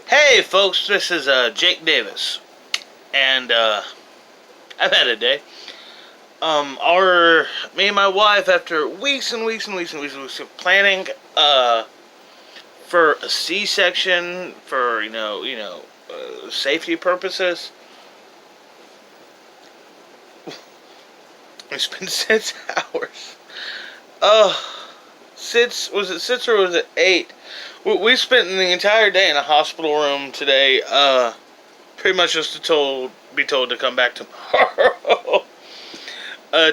Hey folks, this is Jake Davis, and I've had a day. Me and my wife, after weeks and weeks and weeks and weeks of planning, for a C-section, for safety purposes, it's been 6 hours. Uh, was it 6 or was it 8? We spent the entire day in a hospital room today. Pretty much just be told to come back tomorrow.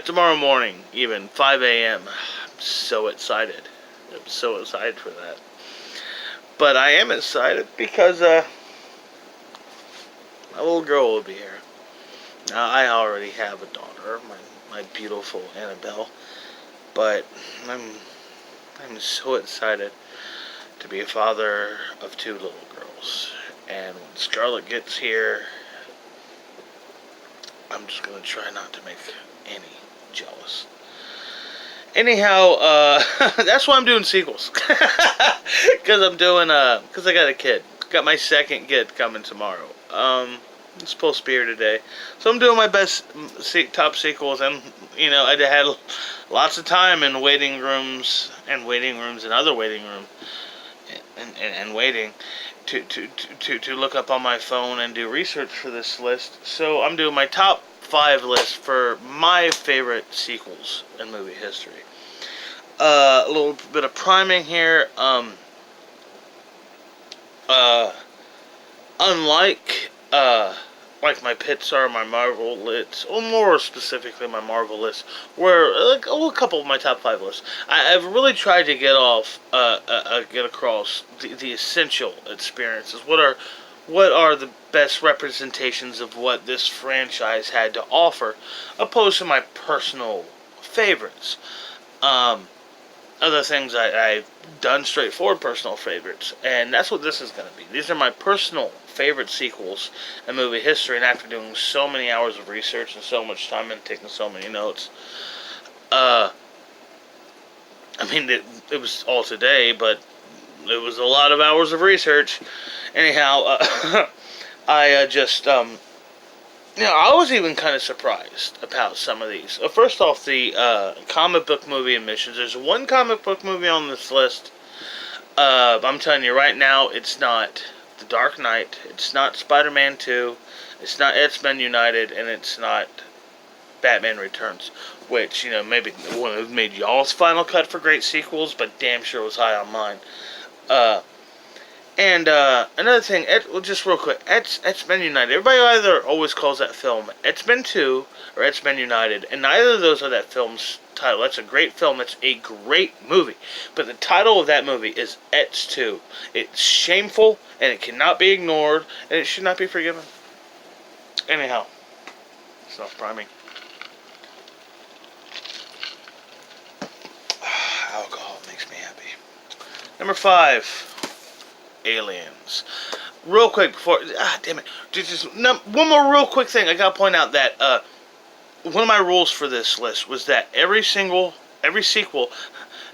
Tomorrow morning, even 5 a.m. I'm so excited. I'm so excited for that. But I am excited because my little girl will be here. Now I already have a daughter, my beautiful Annabelle. But I'm so excited to be a father of two little girls. And when Scarlett gets here, I'm just gonna try not to make any jealous. Anyhow, that's why I'm doing sequels. Because because I got a kid. Got my second kid coming tomorrow. It's supposed to be here today. So I'm doing my best top sequels, and, I had lots of time in waiting rooms and other waiting rooms and waiting to look up on my phone and do research for this list. So I'm doing my top 5 list for my favorite sequels in movie history. A little bit of priming here. Unlike like my Pixar, my Marvel list, or more specifically my Marvel list, where a couple of my top 5 lists, I've really tried to get across the essential experiences. What are the best representations of what this franchise had to offer, opposed to my personal favorites. Other things I've done straightforward personal favorites, and that's what this is going to be. These are my personal favorite sequels in movie history, and after doing so many hours of research and so much time and taking so many notes, it was all today, but it was a lot of hours of research. Anyhow, I was even kind of surprised about some of these. First off, the comic book movie emissions. There's one comic book movie on this list. I'm telling you right now, it's not The Dark Knight. It's not Spider-Man 2. It's not X-Men United. And it's not Batman Returns. Which, maybe wouldn't have made y'all's final cut for great sequels, but damn sure was high on mine. And another thing, just real quick, X-Men United. Everybody either always calls that film X-Men 2 or X-Men United, and neither of those are that film's title. That's a great film. It's a great movie. But the title of that movie is X2. It's shameful, and it cannot be ignored, and it should not be forgiven. Anyhow, self-priming. Alcohol makes me happy. Number 5. Aliens. Real quick before, damn it, just one more real quick thing. I gotta point out that one of my rules for this list was that every sequel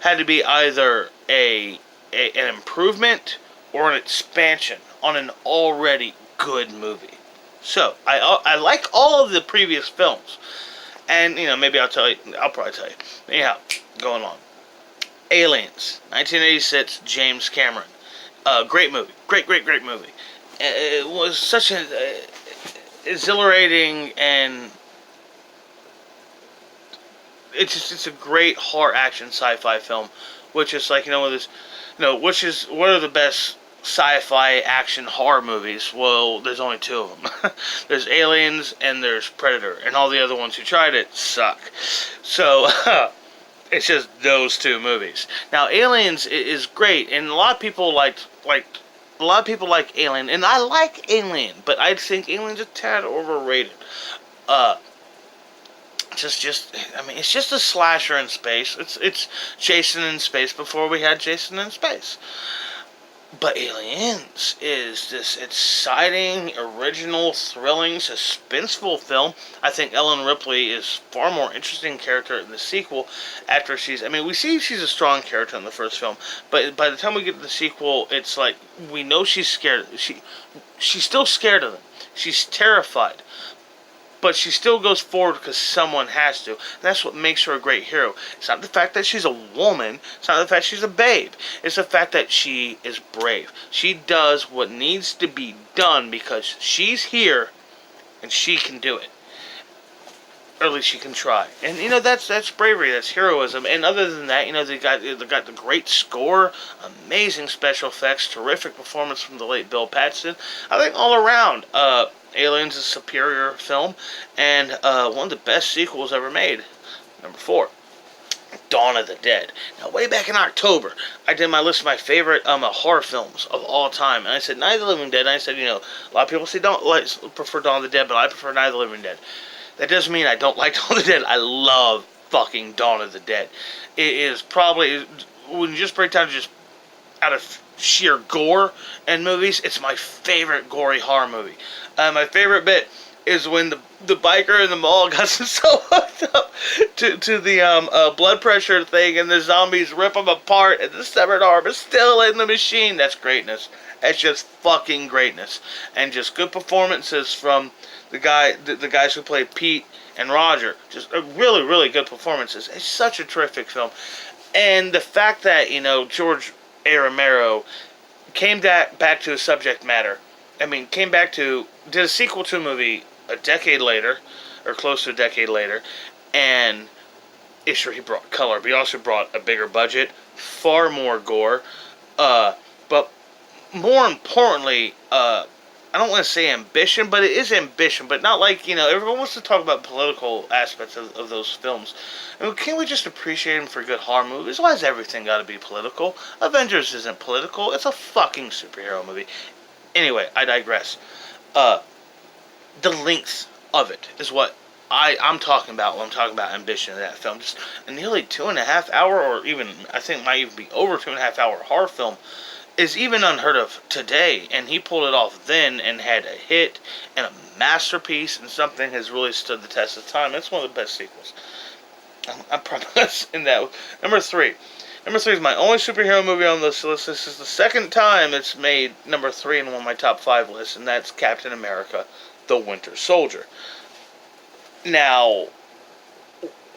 had to be either an improvement or an expansion on an already good movie. So I like all of the previous films, and maybe I'll probably tell you. Anyhow, going on. Aliens, 1986, James Cameron. Great movie. Great movie. It was such an exhilarating, and it's a great horror action sci-fi film, which is like, what are the best sci-fi action horror movies? Well, there's only 2 of them. There's Aliens and there's Predator, and all the other ones who tried it suck. So it's just those 2 movies. Now, Aliens is great, and a lot of people like Alien, and I like Alien, but I think Alien's a tad overrated. It's just a slasher in space. It's Jason in space before we had Jason in space. But Aliens is this exciting, original, thrilling, suspenseful film. I think Ellen Ripley is far more interesting character in the sequel after she's... I mean, we see she's a strong character in the first film, but by the time we get to the sequel, it's like we know she's scared. She's still scared of them. She's terrified. But she still goes forward because someone has to. And that's what makes her a great hero. It's not the fact that she's a woman. It's not the fact she's a babe. It's the fact that she is brave. She does what needs to be done because she's here and she can do it. Or at least she can try. And, that's bravery. That's heroism. And other than that, they got the great score, amazing special effects, terrific performance from the late Bill Paxton. I think all around, Aliens is a superior film, and one of the best sequels ever made. Number 4, Dawn of the Dead. Now, way back in October, I did my list of my favorite horror films of all time, and I said Night of the Living Dead, and I said, a lot of people say prefer Dawn of the Dead, but I prefer Night of the Living Dead. That doesn't mean I don't like Dawn of the Dead. I love fucking Dawn of the Dead. It is probably, when you just break down just out of sheer gore and movies, it's my favorite gory horror movie. My favorite bit is when the biker in the mall got so hooked up to the blood pressure thing, and the zombies rip him apart, and the severed arm is still in the machine. That's greatness. That's just fucking greatness, and just good performances from the guys who play Pete and Roger. Just really, really good performances. It's such a terrific film, and the fact that George A. Romero came back to his subject matter. I mean, did a sequel to a movie a decade later, or close to a decade later, and sure, he brought color, but he also brought a bigger budget, far more gore, but more importantly, I don't want to say ambition, but it is ambition, but not like, everyone wants to talk about political aspects of those films. I mean, can't we just appreciate them for good horror movies? Why has everything got to be political? Avengers isn't political. It's a fucking superhero movie. Anyway, I digress. The length of it is what I'm talking about when I'm talking about ambition in that film. Just a nearly 2.5 hour, or even, I think it might even be over 2.5 hour horror film is even unheard of today, and he pulled it off then and had a hit and a masterpiece and something has really stood the test of time. It's one of the best sequels. I promise in that. Number 3. Number 3 is my only superhero movie on this list. This is the second time it's made number 3 in one of my top 5 lists, and that's Captain America, The Winter Soldier. Now,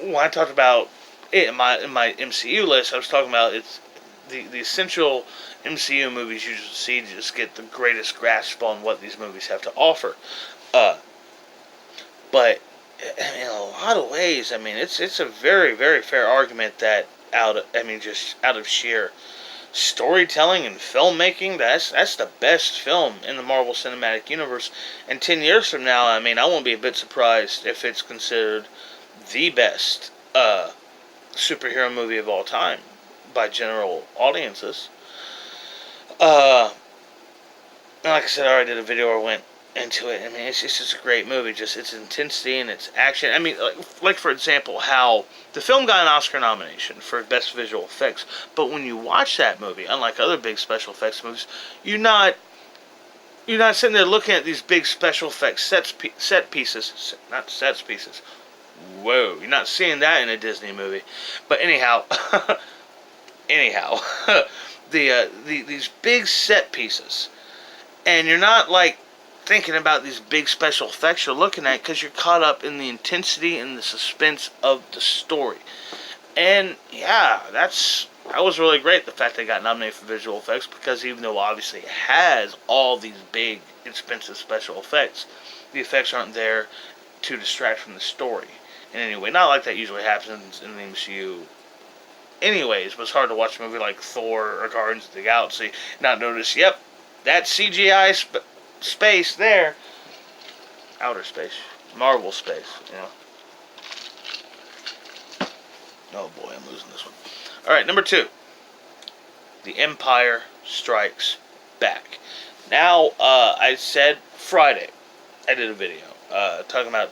when I talked about it in my MCU list, I was talking about it's the essential MCU movies you see to just get the greatest grasp on what these movies have to offer. But in a lot of ways, I mean, it's a very, very fair argument that just out of sheer storytelling and filmmaking, that's the best film in the Marvel Cinematic Universe. And 10 years from now, I mean, I won't be a bit surprised if it's considered the best superhero movie of all time by general audiences. Like I said, I already did a video where I went into it. I mean, it's just a great movie. Just its intensity and its action. I mean, like for example, how the film got an Oscar nomination for Best Visual Effects. But when you watch that movie, unlike other big special effects movies, you're not sitting there looking at these big special effects set pieces. Whoa, you're not seeing that in a Disney movie. But anyhow, these big set pieces, and you're not like thinking about these big special effects you're looking at because you're caught up in the intensity and the suspense of the story. And yeah, that was really great, the fact they got nominated for visual effects, because even though obviously it has all these big expensive special effects, the effects aren't there to distract from the story in any way. Not like that usually happens in the MCU anyways, but it's hard to watch a movie like Thor or Guardians of the Galaxy and not notice, yep, that CGI space there, outer space, Marvel space, Oh boy, I'm losing this one. Alright, number 2. The Empire Strikes Back. Now, I said Friday, I did a video, talking about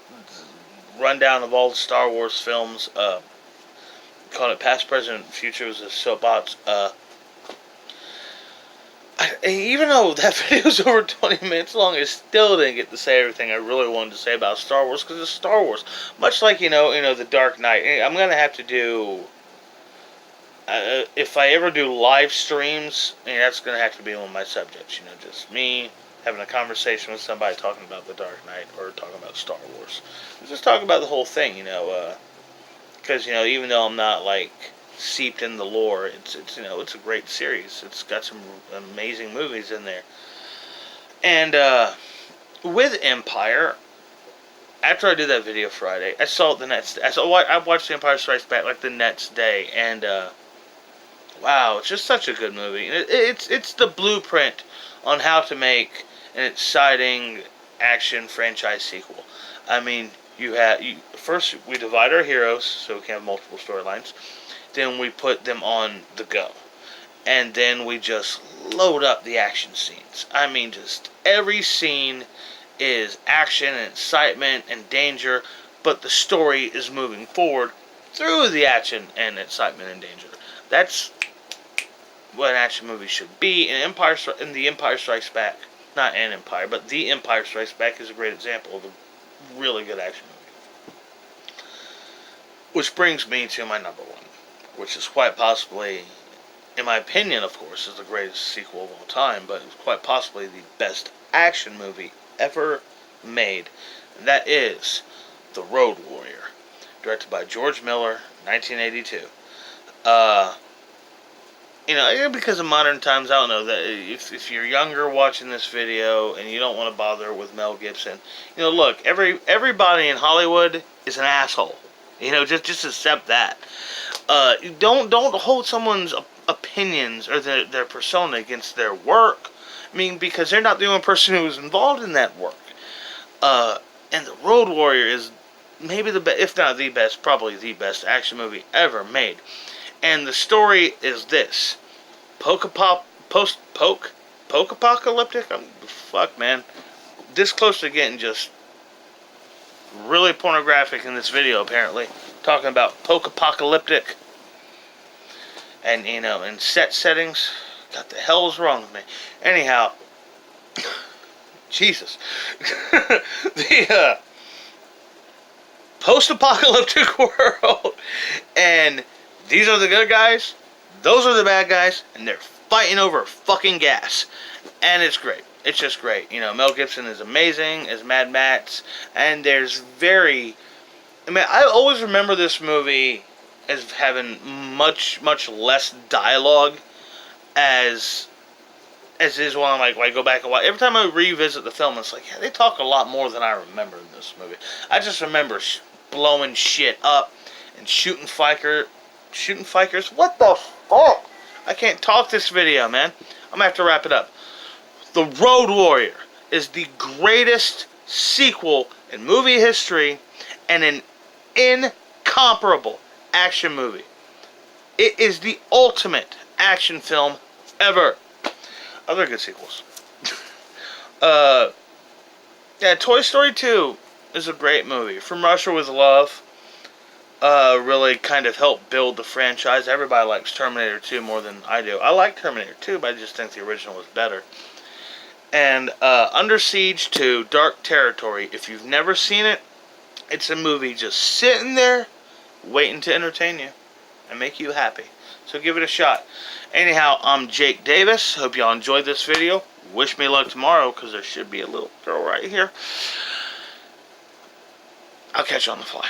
rundown of all the Star Wars films, called it Past, Present, Future. It was a soapbox. Even though that video was over 20 minutes long, I still didn't get to say everything I really wanted to say about Star Wars, because it's Star Wars. Much like, The Dark Knight. I'm going to have to do... if I ever do live streams, that's going to have to be one of my subjects. Just me having a conversation with somebody talking about The Dark Knight or talking about Star Wars. Just talking about the whole thing, because, even though I'm not, seeped in the lore, it's a great series. It's got some amazing movies in there. And, with Empire, after I did that video Friday, I saw it the next day. I watched The Empire Strikes Back, the next day, and, wow, it's just such a good movie. It's the blueprint on how to make an exciting action franchise sequel. I mean, first we divide our heroes so we can have multiple storylines. Then we put them on the go. And then we just load up the action scenes. I mean, just every scene is action and excitement and danger, but the story is moving forward through the action and excitement and danger. That's what an action movie should be. And The Empire Strikes Back, not an Empire, but The Empire Strikes Back is a great example of a really good action movie. Which brings me to my number one, which is quite possibly, in my opinion, of course, is the greatest sequel of all time, but it's quite possibly the best action movie ever made. And that is The Road Warrior, directed by George Miller, 1982. Because of modern times, I don't know, that if you're younger watching this video and you don't want to bother with Mel Gibson, look, everybody in Hollywood is an asshole. Just accept that. Don't hold someone's opinions or their persona against their work. I mean, because they're not the only person who was involved in that work. And The Road Warrior is maybe the best, if not the best, probably the best action movie ever made. And the story is this: post-apocalyptic. Fuck, man, this close to getting just really pornographic in this video, apparently. Talking about post-apocalyptic and, and set settings. What the hell is wrong with me? Anyhow, Jesus. The post-apocalyptic world. And these are the good guys, those are the bad guys, and they're fighting over fucking gas. And it's great. It's just great. Mel Gibson is amazing as Mad Max, and I always remember this movie as having much, much less dialogue as is when I go back and watch. Every time I revisit the film, it's like, yeah, they talk a lot more than I remember in this movie. I just remember blowing shit up and shooting fikers. What the fuck? I can't talk this video, man. I'm gonna have to wrap it up. The Road Warrior is the greatest sequel in movie history and an incomparable action movie. It is the ultimate action film ever. Other good sequels. Toy Story 2 is a great movie. From Russia with Love really kind of helped build the franchise. Everybody likes Terminator 2 more than I do. I like Terminator 2, but I just think the original was better. And Under Siege 2, Dark Territory. If you've never seen it, it's a movie just sitting there waiting to entertain you and make you happy. So give it a shot. Anyhow, I'm Jake Davis. Hope y'all enjoyed this video. Wish me luck tomorrow, because there should be a little girl right here. I'll catch you on the fly.